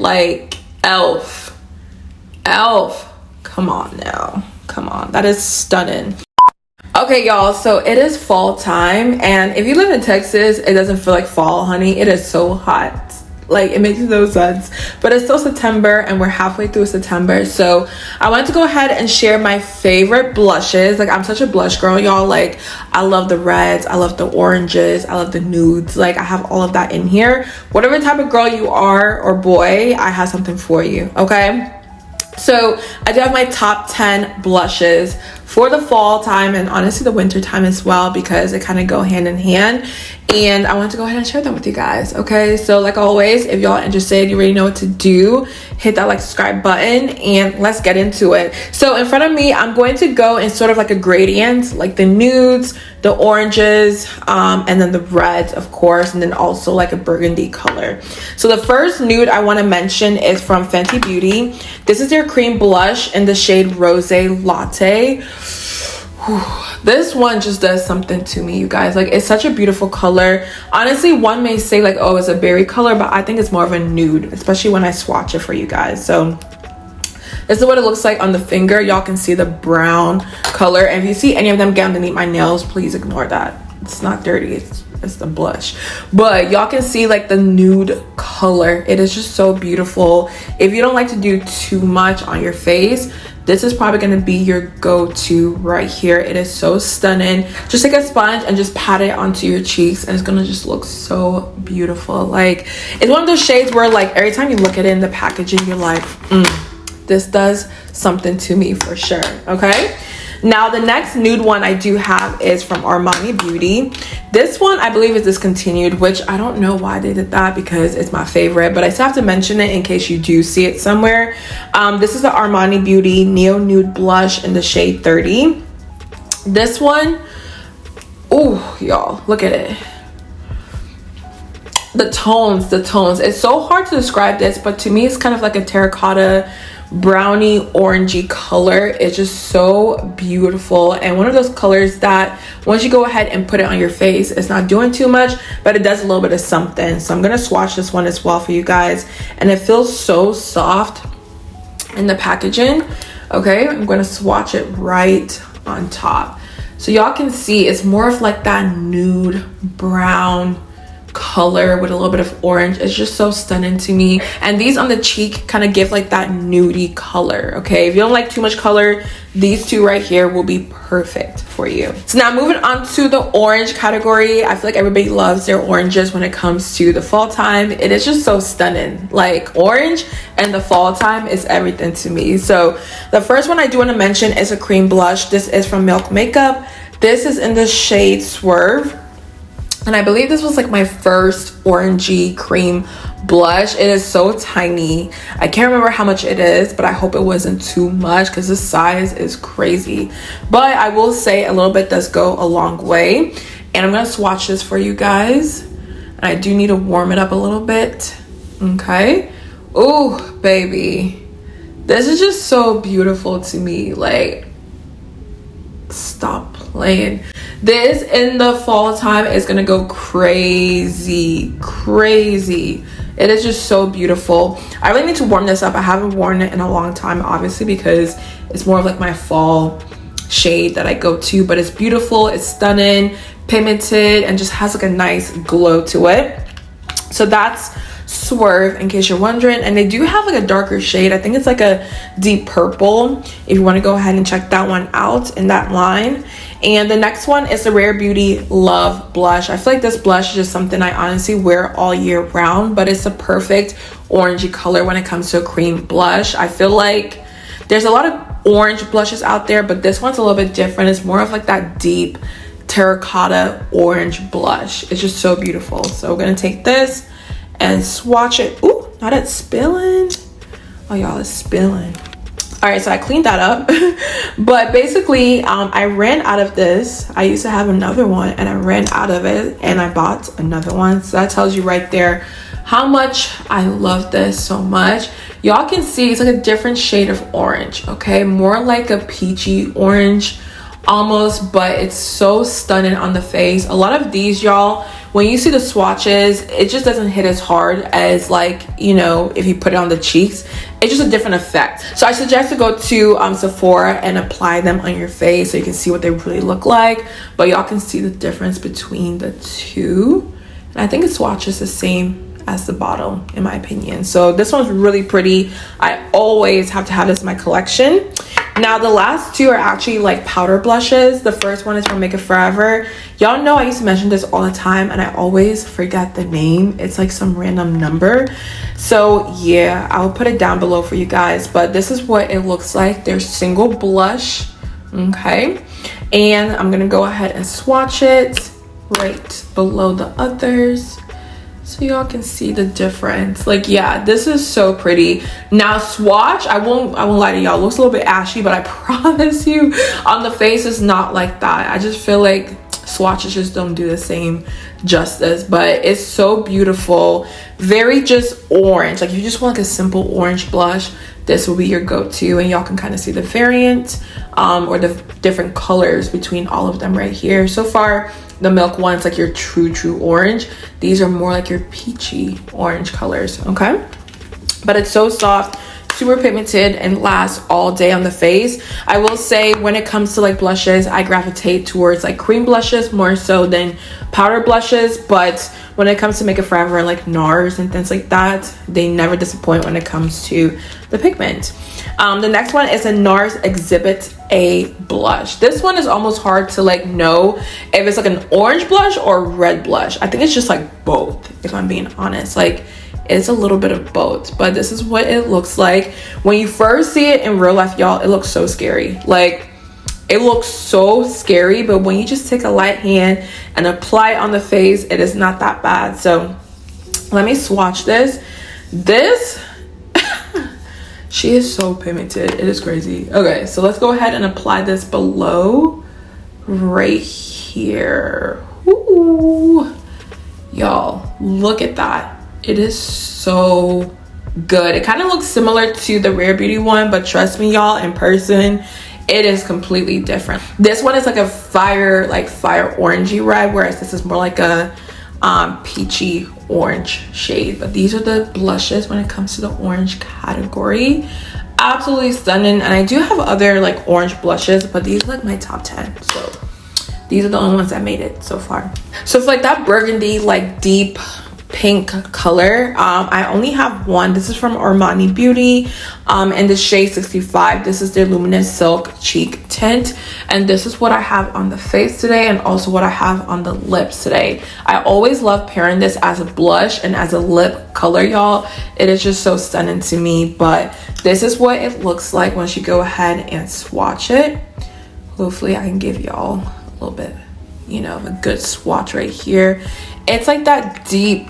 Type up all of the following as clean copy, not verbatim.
Like, elf. Come on now. Come on. That is stunning. Okay, y'all, so it is fall time, and if you live in Texas, it doesn't feel like fall, honey. It is so hot. Like, it makes no sense, but it's still September and we're halfway through September. So I wanted to go ahead and share my favorite blushes. Like, I'm such a blush girl, y'all. Like, I love the reds, I love the oranges, I love the nudes. Like, I have all of that in here. Whatever type of girl you are or boy, I have something for you, okay? So I do have my top 10 blushes for the fall time, and honestly the winter time as well, because they kind of go hand in hand, and I want to go ahead and share them with you guys. Okay, so like always, if y'all are interested, you already know what to do. Hit that like subscribe button and let's get into it. So in front of me, I'm going to go in sort of like a gradient, like the nudes, the oranges, and then the reds, of course, and then also like a burgundy color. So the first nude I want to mention is from Fenty Beauty. This is their cream blush in the shade Rose Latte. This one just does something to me, you guys. Like, it's such a beautiful color. Honestly, one may say like, oh, it's a berry color, but I think it's more of a nude, especially when I swatch it for you guys. So this is what it looks like on the finger. Y'all can see the brown color, and if you see any of them get underneath my nails, please ignore that. It's not dirty, it's the blush, but y'all can see like the nude color. It is just so beautiful. If you don't like to do too much on your face, this is probably going to be your go-to right here. It is so stunning. Just take a sponge and just pat it onto your cheeks, and it's going to just look so beautiful. Like, it's one of those shades where like every time you look at it in the packaging, you're like, this does something to me for sure. Okay, now the next nude one I do have is from Armani Beauty. This one I believe is discontinued, which I don't know why they did that, because it's my favorite, but I still have to mention it in case you do see it somewhere. This is the Armani Beauty Neo Nude Blush in the shade 30. This one, oh y'all, look at it. The tones, it's so hard to describe this, but to me it's kind of like a terracotta brownie orangey color. It's just so beautiful, and one of those colors that once you go ahead and put it on your face, it's not doing too much, but it does a little bit of something. So I'm gonna swatch this one as well for you guys, and it feels so soft in the packaging. Okay, I'm gonna swatch it right on top so y'all can see it's more of like that nude brown color with a little bit of orange. It's just so stunning to me, and these on the cheek kind of give like that nudie color. Okay, if you don't like too much color, these two right here will be perfect for you. So now moving on to the orange category. I feel like everybody loves their oranges when it comes to the fall time. It is just so stunning. Like, orange and the fall time is everything to me. So the first one I do want to mention is a cream blush. This is from Milk Makeup. This is in the shade Swerve, and I believe this was like my first orangey cream blush. It is so tiny. I can't remember how much it is, but I hope it wasn't too much because the size is crazy. But I will say a little bit does go a long way. And I'm going to swatch this for you guys. And I do need to warm it up a little bit. Okay. Oh, baby. This is just so beautiful to me. Like, stop playing. This in the fall time is gonna go crazy. It is just so beautiful. I really need to warm this up. I haven't worn it in a long time, obviously, because it's more of like my fall shade that I go to, but it's beautiful, it's stunning, pigmented, and just has like a nice glow to it. So that's Swerve, in case you're wondering. And they do have like a darker shade. I think it's like a deep purple, if you want to go ahead and check that one out in that line. And the next one is the Rare Beauty Love Blush. I feel like this blush is just something I honestly wear all year round, but it's a perfect orangey color when it comes to a cream blush. I feel like there's a lot of orange blushes out there, but this one's a little bit different. It's more of like that deep terracotta orange blush. It's just so beautiful. So we're gonna take this and swatch it. Ooh, not it spilling. Oh y'all, it's spilling. All right, so I cleaned that up. But basically I ran out of this. I used to have another one and I ran out of it and I bought another one. So that tells you right there how much I love this so much. Y'all can see it's like a different shade of orange. Okay, more like a peachy orange almost, but it's so stunning on the face. A lot of these, y'all, when you see the swatches, it just doesn't hit as hard as, like, you know, if you put it on the cheeks. It's just a different effect. So I suggest to go to Sephora and apply them on your face so you can see what they really look like. But y'all can see the difference between the two. And I think it swatches the same as the bottle, in my opinion. So this one's really pretty. I always have to have this in my collection. Now the last two are actually like powder blushes. The first one is from Make It Forever. Y'all know I used to mention this all the time and I always forget the name. It's like some random number. So yeah, I'll put it down below for you guys, but this is what it looks like. They're single blush, okay? And I'm gonna go ahead and swatch it right below the others, so y'all can see the difference. Like, yeah, this is so pretty. Now swatch, I won't lie to y'all, it looks a little bit ashy, but I promise you on the face it's not like that. I just feel like swatches just don't do the same justice, but it's so beautiful. Very just orange. Like if you just want like a simple orange blush, this will be your go-to. And y'all can kind of see the variant or the different colors between all of them right here. So far the milk one's like your true orange. These are more like your peachy orange colors, okay? But it's so soft, super pigmented, and lasts all day on the face. I will say when it comes to like blushes, I gravitate towards like cream blushes more so than powder blushes, but when it comes to Make It Forever and like NARS and things like that, they never disappoint when it comes to the pigment. The next one is a NARS Exhibit A blush. This one is almost hard to like know if it's like an orange blush or red blush. I think it's just like both, if I'm being honest. Like it's a little bit of both, but this is what it looks like. When you first see it in real life, y'all, it looks so scary. Like it looks so scary, but when you just take a light hand and apply it on the face, it is not that bad. So let me swatch this. She is so pigmented, it is crazy. Okay, so let's go ahead and apply this below right here. Ooh, y'all, look at that. It is so good. It kind of looks similar to the Rare Beauty one, but trust me, y'all, in person it is completely different. This one is like a fire orangey red, whereas this is more like a peachy orange shade. But these are the blushes when it comes to the orange category. Absolutely stunning. And I do have other like orange blushes, but these are like my top 10. So these are the only ones that made it so far. So it's like that burgundy, like deep pink color. I only have one. This is from Armani Beauty in the shade 65. This is their Luminous Silk Cheek Tint, and this is what I have on the face today and also what I have on the lips today. I always love pairing this as a blush and as a lip color, y'all. It is just so stunning to me, but this is what it looks like once you go ahead and swatch it. Hopefully I can give y'all a little bit, you know, of a good swatch right here. It's like that deep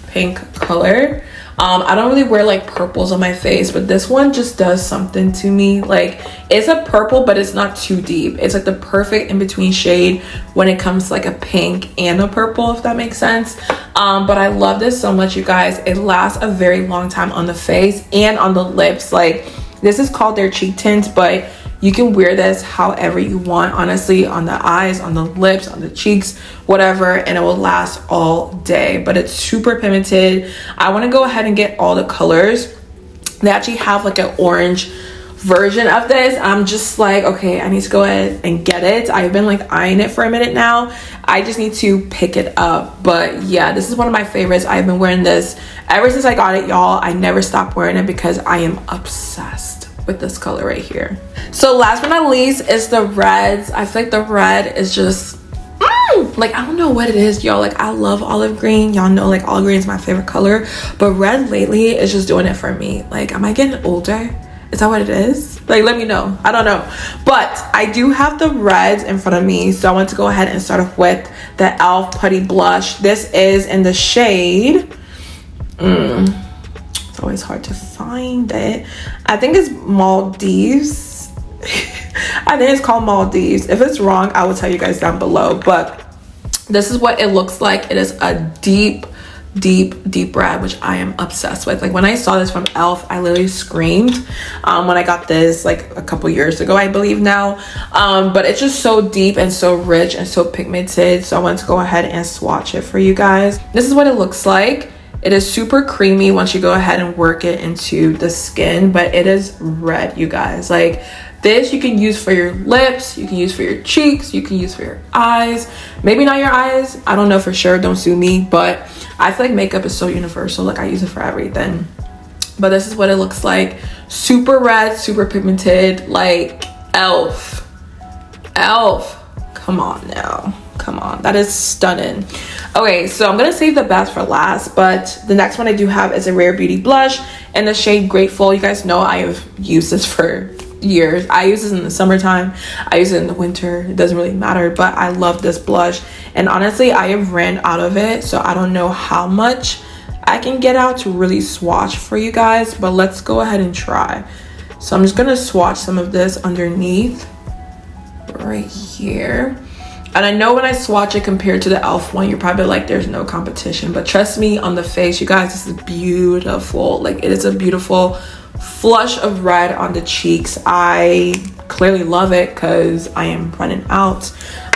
pink color. I don't really wear like purples on my face, but this one just does something to me. Like it's a purple, but it's not too deep. It's like the perfect in-between shade when it comes to like a pink and a purple, if that makes sense. But I love this so much, you guys. It lasts a very long time on the face and on the lips. Like this is called their cheek tint, but you can wear this however you want, honestly, on the eyes, on the lips, on the cheeks, whatever, and it will last all day. But it's super pigmented. I want to go ahead and get all the colors. They actually have like an orange version of this. I'm just like, okay, I need to go ahead and get it. I've been like eyeing it for a minute now. I just need to pick it up. But yeah, this is one of my favorites. I've been wearing this ever since I got it, y'all. I never stopped wearing it because I am obsessed with this color right here. So last but not least is the reds. I feel like the red is just like, I don't know what it is, y'all. Like I love olive green. Y'all know like olive green is my favorite color, but red lately is just doing it for me. Like, am I getting older? Is that what it is? Like, let me know. I don't know, but I do have the reds in front of me, so I want to go ahead and start off with the e.l.f. Putty Blush. This is in the shade it's always hard to find it. I think it's Maldives. I think it's called Maldives. If it's wrong, I will tell you guys down below, but this is what it looks like. It is a deep deep red, which I am obsessed with. Like when I saw this from elf, I literally screamed when I got this like a couple years ago, I believe now. But it's just so deep and so rich and so pigmented, so I wanted to go ahead and swatch it for you guys. This is what it looks like. It is super creamy once you go ahead and work it into the skin, but it is red, you guys. Like this you can use for your lips, you can use for your cheeks, you can use for your eyes. Maybe not your eyes, I don't know for sure, don't sue me, but I feel like makeup is so universal. Like I use it for everything. But this is what it looks like. Super red, super pigmented, like elf. Come on now, come on, that is stunning. Okay, so I'm gonna save the best for last, but the next one I do have is a Rare Beauty blush in the shade Grateful. You guys know I have used this for years. I use this in the summertime, I use it in the winter, it doesn't really matter, but I love this blush. And honestly, I have ran out of it, so I don't know how much I can get out to really swatch for you guys, but let's go ahead and try. So I'm just gonna swatch some of this underneath right here. And I know when I swatch it compared to the elf one, you're probably like, there's no competition, but trust me, on the face, you guys, this is beautiful. Like it is a beautiful flush of red on the cheeks. I clearly love it because I am running out.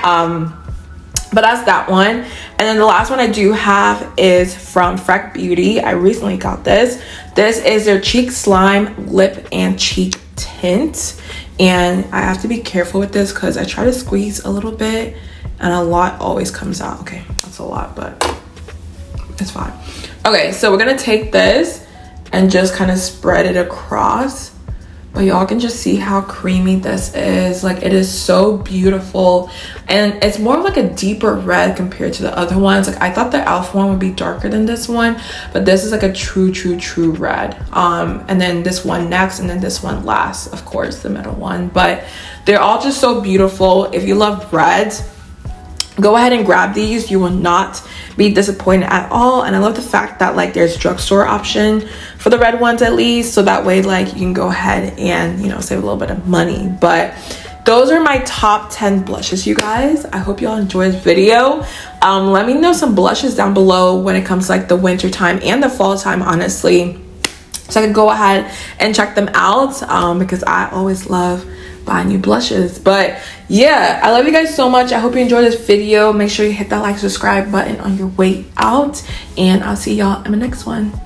But that's that one. And then the last one I do have is from Freck Beauty. I recently got this. This is their Cheek Slime Lip and Cheek Tint. And I have to be careful with this because I try to squeeze a little bit and a lot always comes out. Okay, that's a lot, but it's fine. Okay, so we're gonna take this and just kind of spread it across. But y'all can just see how creamy this is. Like it is so beautiful, and it's more of like a deeper red compared to the other ones. Like I thought the elf one would be darker than this one, but this is like a true red. And then this one next, and then this one last, of course, the middle one. But they're all just so beautiful. If you love reds, go ahead and grab these. You will not be disappointed at all. And I love the fact that like there's drugstore option for the red ones at least, so that way like you can go ahead and, you know, save a little bit of money. But those are my top 10 blushes, you guys. I hope y'all enjoyed this video. Let me know some blushes down below when it comes to like the winter time and the fall time, honestly, so I can go ahead and check them out, because I always love buying new blushes. But yeah, I love you guys so much. I hope you enjoyed this video. Make sure you hit that like, subscribe button on your way out, and I'll see y'all in the next one.